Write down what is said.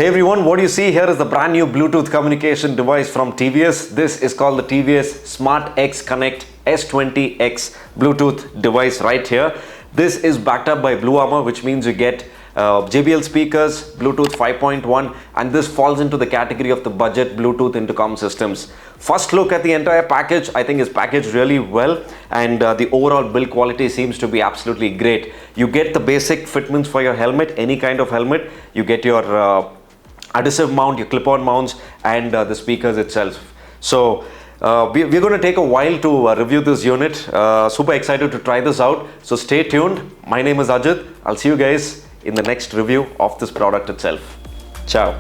Hey everyone, what you see here is the brand new Bluetooth communication device from TVS. This is called the TVS SmartXconnect S20X Bluetooth device right here. This is backed up by Blue Armor, which means you get JBL speakers, Bluetooth 5.1, and this falls into the category of the budget Bluetooth intercom systems. First look at the entire package, I think is packaged really well, and the overall build quality seems to be absolutely great. You get the basic fitments for your helmet, any kind of helmet. You get your adhesive mount, your clip-on mounts, and the speakers itself. So we're going to take a while to review this unit. Super excited to try this out. So stay tuned. My name is Ajit. I'll see you guys in the next review of this product itself. Ciao.